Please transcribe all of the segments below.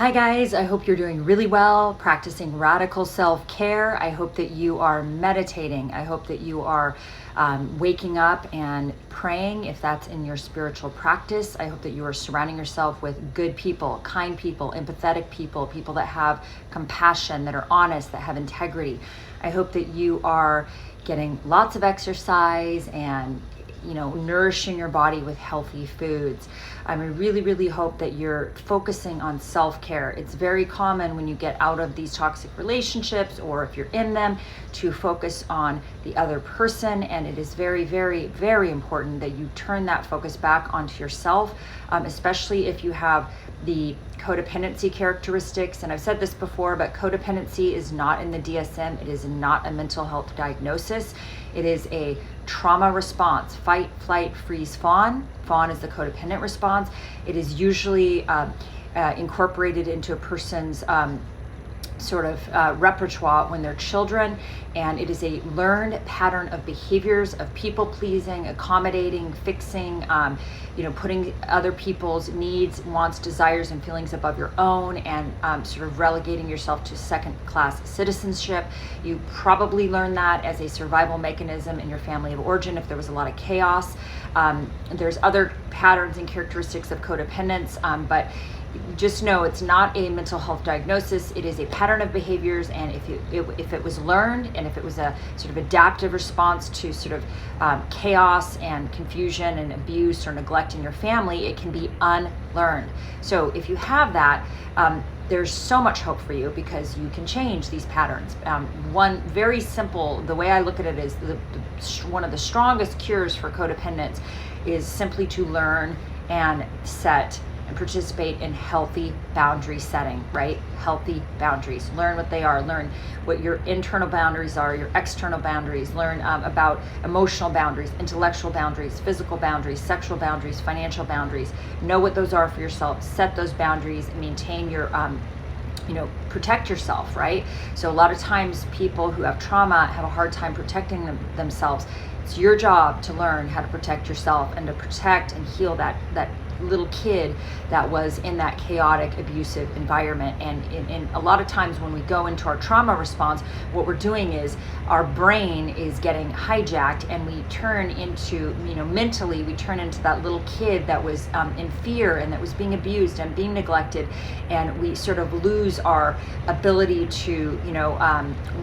Hi guys, I hope you're doing really well, practicing radical self-care. I hope that you are meditating. I hope that you are waking up and praying if that's in your spiritual practice. I hope that you are surrounding yourself with good people, kind people, empathetic people, people that have compassion, that are honest, that have integrity. I hope that you are getting lots of exercise and nourishing your body with healthy foods. I really hope that you're focusing on self-care. It's very common when you get out of these toxic relationships, or if you're in them, to focus on the other person. And it is very important that you turn that focus back onto yourself, especially if you have the codependency characteristics. And I've said this before, but codependency is not in the DSM. It is not a mental health diagnosis. It is a trauma response: fight, flight, freeze, fawn. Fawn is the codependent response. It is usually incorporated into a person's repertoire when they're children, and it is a learned pattern of behaviors of people pleasing, accommodating, fixing, putting other people's needs, wants, desires, and feelings above your own, and relegating yourself to second-class citizenship. You probably learned that as a survival mechanism in your family of origin if there was a lot of chaos. There's other patterns and characteristics of codependence, but just know it's not a mental health diagnosis. It is a pattern of behaviors, and if it was learned, and if it was a sort of adaptive response to chaos and confusion and abuse or neglect in your family, it can be unlearned. So if you have that, there's so much hope for you, because you can change these patterns. One very simple, the way I look at it is one of the strongest cures for codependence is simply to learn and set and participate in healthy boundary setting, right? Healthy boundaries. Learn what they are. Learn what your internal boundaries are, your external boundaries. Learn about emotional boundaries, intellectual boundaries, physical boundaries, sexual boundaries, financial boundaries. Know what those are for yourself. Set those boundaries and maintain your protect yourself, right? So a lot of times people who have trauma have a hard time protecting themselves. It's your job to learn how to protect yourself and to protect and heal that little kid that was in that chaotic, abusive environment. And a lot of times when we go into our trauma response, what we're doing is our brain is getting hijacked, and we turn into, mentally, we turn into that little kid that was in fear and that was being abused and being neglected, and we sort of lose our ability to,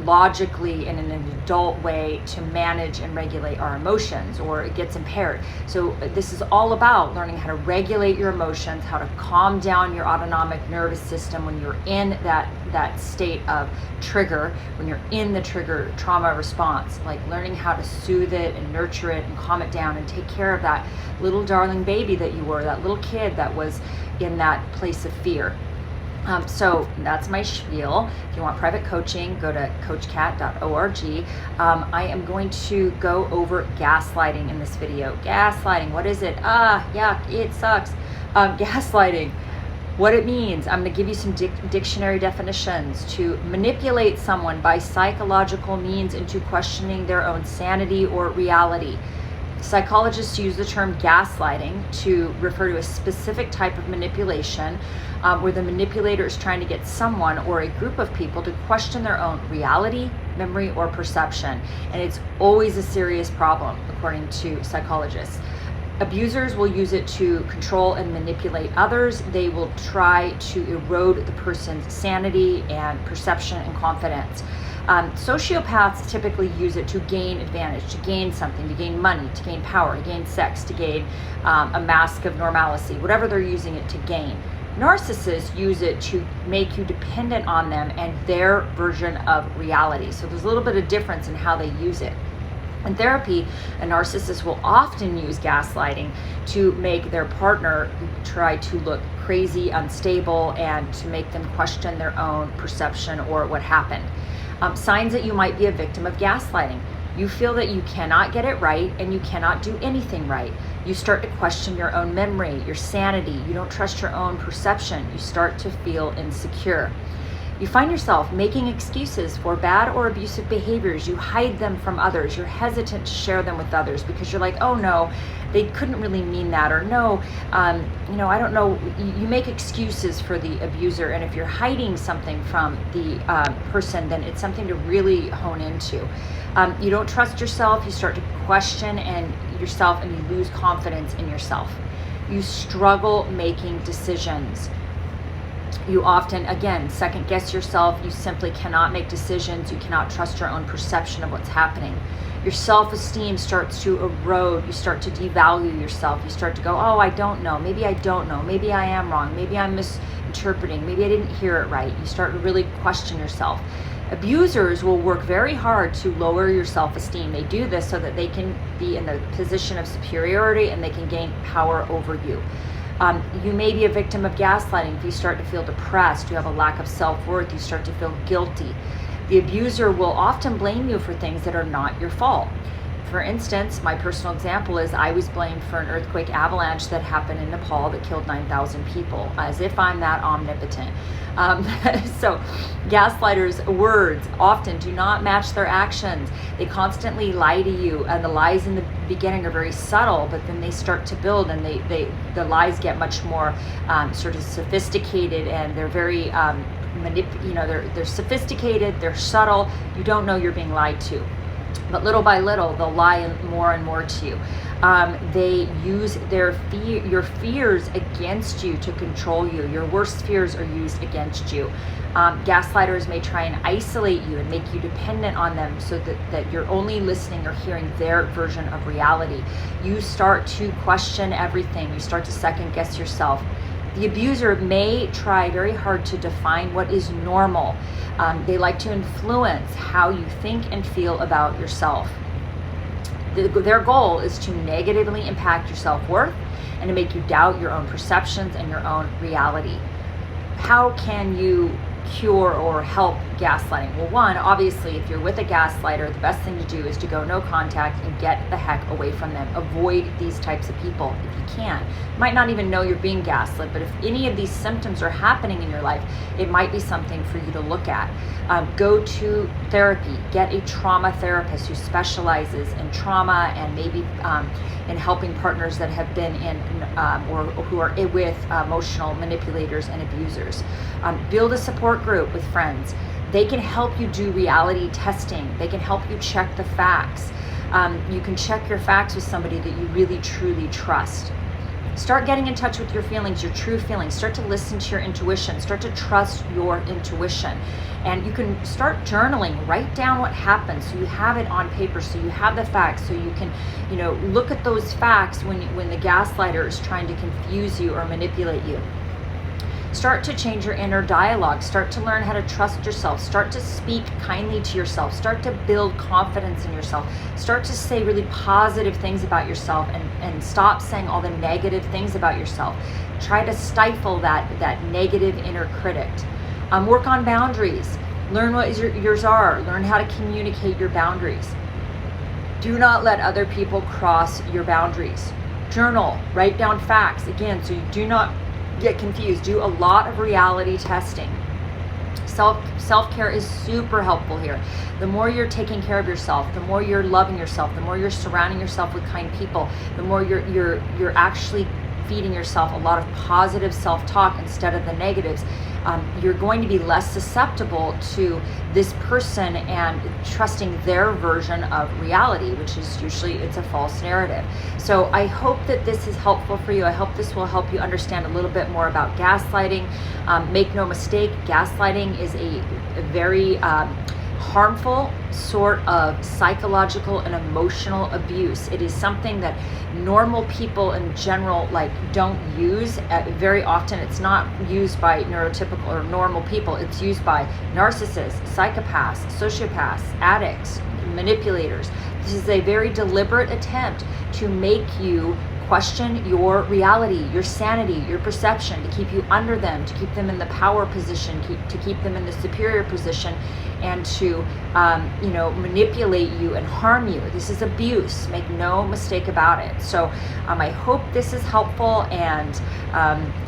logically and in an adult way to manage and regulate our emotions, or it gets impaired. So this is all about learning how to regulate your emotions, how to calm down your autonomic nervous system when you're in that state of trigger, when you're in the trigger trauma response, like learning how to soothe it and nurture it and calm it down and take care of that little darling baby that you were, that little kid that was in that place of fear. So that's my spiel. If you want private coaching, go to coachcat.org. I am going to go over gaslighting in this video. Gaslighting, what is it? Yuck, it sucks. Gaslighting, what it means. I'm going to give you some dictionary definitions. To manipulate someone by psychological means into questioning their own sanity or reality. Psychologists use the term gaslighting to refer to a specific type of manipulation where the manipulator is trying to get someone or a group of people to question their own reality, memory, or perception. And it's always a serious problem, according to psychologists. Abusers will use it to control and manipulate others. They will try to erode the person's sanity and perception and confidence. Sociopaths typically use it to gain advantage, to gain something, to gain money, to gain power, to gain sex, to gain a mask of normalcy, whatever they're using it to gain. Narcissists use it to make you dependent on them and their version of reality. So there's a little bit of difference in how they use it. In therapy, a narcissist will often use gaslighting to make their partner try to look crazy, unstable, and to make them question their own perception or what happened. Signs that you might be a victim of gaslighting. You feel that you cannot get it right and you cannot do anything right. You start to question your own memory, your sanity. You don't trust your own perception. You start to feel insecure. You find yourself making excuses for bad or abusive behaviors. You hide them from others. You're hesitant to share them with others because you're like, oh no, they couldn't really mean that, or no, I don't know. You make excuses for the abuser, and if you're hiding something from the person, then it's something to really hone into. You don't trust yourself. You start to question yourself, and you lose confidence in yourself. You struggle making decisions. You often, again, second guess yourself. You simply cannot make decisions. You cannot trust your own perception of what's happening. Your self-esteem starts to erode. You start to devalue yourself. You start to go, oh, I don't know. Maybe I don't know. Maybe I am wrong. Maybe I'm misinterpreting. Maybe I didn't hear it right. You start to really question yourself. Abusers will work very hard to lower your self-esteem. They do this so that they can be in the position of superiority and they can gain power over you. You may be a victim of gaslighting if you start to feel depressed, you have a lack of self-worth, you start to feel guilty. The abuser will often blame you for things that are not your fault. For instance, my personal example is I was blamed for an earthquake avalanche that happened in Nepal that killed 9,000 people, as if I'm that omnipotent. So gaslighters' words often do not match their actions. They constantly lie to you, and the lies in the beginning are very subtle, but then they start to build, and the lies get much more sort of sophisticated, and they're very they're sophisticated, they're subtle. You don't know you're being lied to. But little by little, they'll lie more and more to you. They use your fears against you to control you. Your worst fears are used against you. Gaslighters may try and isolate you and make you dependent on them so that you're only listening or hearing their version of reality. You start to question everything. You start to second guess yourself. The abuser may try very hard to define what is normal. They like to influence how you think and feel about yourself. Their goal is to negatively impact your self-worth and to make you doubt your own perceptions and your own reality. How can you cure or help gaslighting? Well, one, obviously, if you're with a gaslighter, the best thing to do is to go no contact and get the heck away from them. Avoid these types of people if you can. You might not even know you're being gaslit, but if any of these symptoms are happening in your life, it might be something for you to look at. Go to therapy. Get a trauma therapist who specializes in trauma and maybe in helping partners that have been in or who are with emotional manipulators and abusers. Build a support group with friends. They can help you do reality testing. They can help you check the facts. You can check your facts with somebody that you really truly trust. Start getting in touch with your feelings, your true feelings. Start to listen to your intuition. Start to trust your intuition. And you can start journaling. Write down what happened so you have it on paper, so you have the facts, so you can, look at those facts when the gaslighter is trying to confuse you or manipulate you. Start to change your inner dialogue. Start to learn how to trust yourself. Start to speak kindly to yourself. Start to build confidence in yourself. Start to say really positive things about yourself and stop saying all the negative things about yourself. Try to stifle that negative inner critic. Work on boundaries. Learn what yours are. Learn how to communicate your boundaries. Do not let other people cross your boundaries. Journal. Write down facts. Again, so you do not get confused. Do a lot of reality testing. Self-care is super helpful here. The more you're taking care of yourself, the more you're loving yourself, the more you're surrounding yourself with kind people, the more you're actually feeding yourself a lot of positive self-talk instead of the negatives. You're going to be less susceptible to this person and trusting their version of reality, which is usually it's a false narrative. So I hope that this is helpful for you. I hope this will help you understand a little bit more about gaslighting. Make no mistake, gaslighting is a very harmful sort of psychological and emotional abuse. It is something that normal people in general don't use very often. It's not used by neurotypical or normal people. It's used by narcissists, psychopaths, sociopaths, addicts, manipulators. This is a very deliberate attempt to make you question your reality, your sanity, your perception, to keep you under them, to keep them in the power position, to keep them in the superior position, and to manipulate you and harm you. This is abuse. Make no mistake about it. So I hope this is helpful, and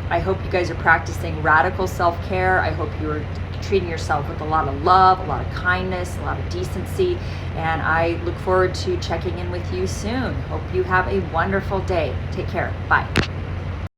I hope you guys are practicing radical self-care. I hope you're treating yourself with a lot of love, a lot of kindness, a lot of decency. And I look forward to checking in with you soon. Hope you have a wonderful day. Take care. Bye.